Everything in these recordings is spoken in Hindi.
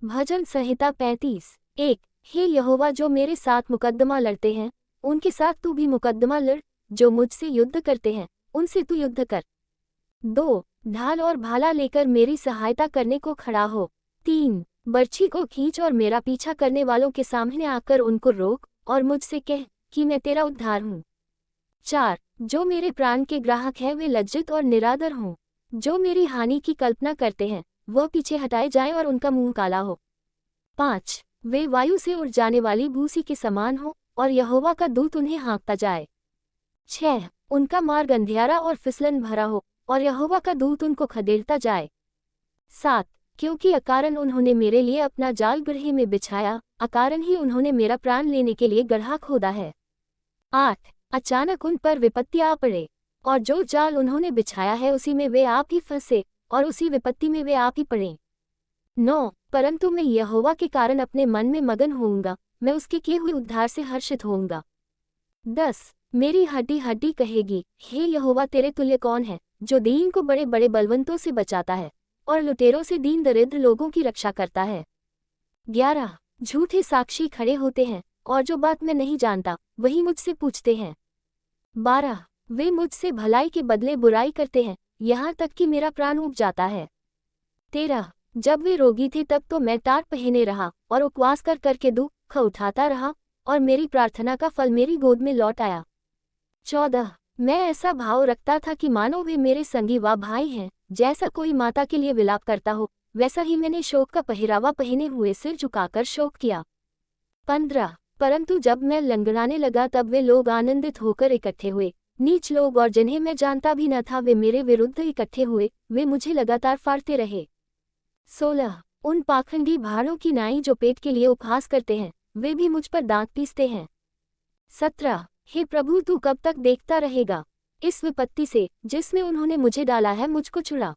भजन संहिता 35। 1। हे यहोवा, जो मेरे साथ मुकद्दमा लड़ते हैं उनके साथ तू भी मुकद्दमा लड़, जो मुझसे युद्ध करते हैं उनसे तू युद्ध कर। 2। ढाल और भाला लेकर मेरी सहायता करने को खड़ा हो। 3। बर्छी को खींच और मेरा पीछा करने वालों के सामने आकर उनको रोक और मुझसे कह कि मैं तेरा उद्धार हूँ। 4। जो मेरे प्राण के ग्राहक हैं वे लज्जित और निरादर हों। जो मेरी हानि की कल्पना करते हैं वह पीछे हटाए जाएं और उनका मुंह काला हो। 5। वे वायु से उड़ जाने वाली भूसी के समान हो और यहोवा का दूत उन्हें हाँकता जाए। 6। उनका मार्ग अंधियारा और फिसलन भरा हो और यहोवा का दूत उनको खदेड़ता जाए। 7। क्योंकि अकारण उन्होंने मेरे लिए अपना जाल गड्ढे में बिछाया, अकारण ही उन्होंने मेरा प्राण लेने के लिए गड्ढा खोदा है। 8। अचानक उन पर विपत्ति आ पड़े और जो जाल उन्होंने बिछाया है उसी में वे आप ही फंसे और उसी विपत्ति में वे आप ही पड़े। 9। परंतु मैं यहोवा के कारण अपने मन में मगन होऊंगा, मैं उसके किए हुए उद्धार से हर्षित होऊंगा। 10। मेरी हड्डी हड्डी कहेगी, हे यहोवा, तेरे तुल्य कौन है, जो दीन को बड़े बड़े बलवंतों से बचाता है और लुटेरों से दीन दरिद्र लोगों की रक्षा करता है। 11। झूठे साक्षी खड़े होते हैं और जो बात मैं नहीं जानता वही मुझसे पूछते हैं। 12। वे मुझसे भलाई के बदले बुराई करते हैं, यहाँ तक कि मेरा प्राण उब जाता है। 13। जब वे रोगी थे तब तो मैं टाट पहने रहा और उपवास कर करके दुख उठाता रहा और मेरी प्रार्थना का फल मेरी गोद में लौट आया। 14। मैं ऐसा भाव रखता था कि मानो वे मेरे संगी व भाई हैं, जैसा कोई माता के लिए विलाप करता हो वैसा ही मैंने शोक का पहरावा पहने हुए सिर झुकाकर शोक किया। 15। परंतु जब मैं लंगड़ाने लगा तब वे लोग आनंदित होकर इकट्ठे हुए, नीच लोग और जिन्हें मैं जानता भी न था वे मेरे विरुद्ध इकट्ठे हुए, वे मुझे लगातार फाड़ते रहे। 16। उन पाखंडी भाड़ों की नाई जो पेट के लिए उपहास करते हैं वे भी मुझ पर दांत पीसते हैं। 17। हे प्रभु, तू कब तक देखता रहेगा? इस विपत्ति से जिसमें उन्होंने मुझे डाला है मुझको छुड़ा,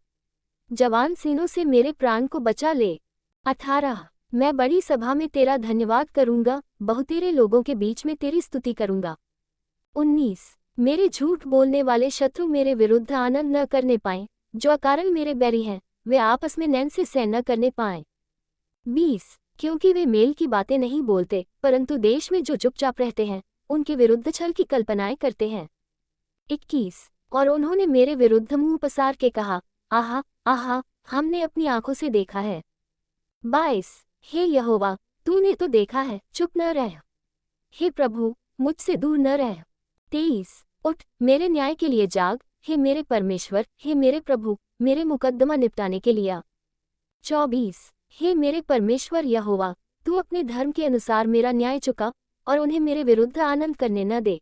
जवान सीनों से मेरे प्राण को बचा ले। 18। मैं बड़ी सभा में तेरा धन्यवाद करूंगा, बहुतेरे लोगों के बीच में तेरी स्तुति करूंगा। 19। मेरे झूठ बोलने वाले शत्रु मेरे विरुद्ध आनंद न करने पाएं, जो अकारण मेरे बैरी हैं वे आपस में नैन से सहन न करने पाएं। 20। क्योंकि वे मेल की बातें नहीं बोलते परंतु देश में जो चुपचाप रहते हैं उनके विरुद्ध छल की कल्पनाएं करते हैं। 21। और उन्होंने मेरे विरुद्ध मुंह पसार के कहा, आहा आहा, हमने अपनी आंखों से देखा है। 22। हे यहोवा, तूने तो देखा है, चुप न रह। हे प्रभु, मुझसे दूर न रह। 23। उठ, मेरे न्याय के लिए जाग, हे मेरे परमेश्वर, हे मेरे प्रभु, मेरे मुकद्दमा निपटाने के लिए। 24। हे मेरे परमेश्वर यहोवा, तू अपने धर्म के अनुसार मेरा न्याय चुका और उन्हें मेरे विरुद्ध आनंद करने न दे।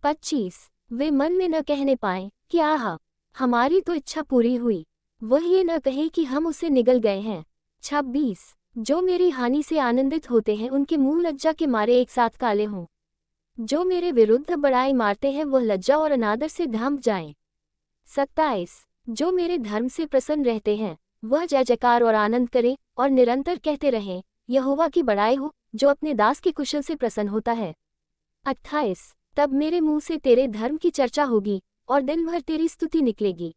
25। वे मन में न कहने पाएं कि आहा, हमारी तो इच्छा पूरी हुई, वह ये न कहे कि हम उससे निगल गए हैं। 26। जो मेरी हानि से आनंदित होते हैं उनके मुंह लज्जा के मारे एक साथ काले हों, जो मेरे विरुद्ध बड़ाई मारते हैं वह लज्जा और अनादर से ढंप जाएं। 27। जो मेरे धर्म से प्रसन्न रहते हैं वह जय जयकार और आनंद करें और निरंतर कहते रहें, यहोवा की बड़ाई हो, जो अपने दास के कुशल से प्रसन्न होता है। 28। तब मेरे मुंह से तेरे धर्म की चर्चा होगी और दिन भर तेरी स्तुति निकलेगी।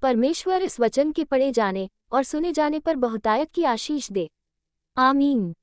परमेश्वर इस वचन के पढ़े जाने और सुने जाने पर बहुतायत की आशीष दे। आमीन।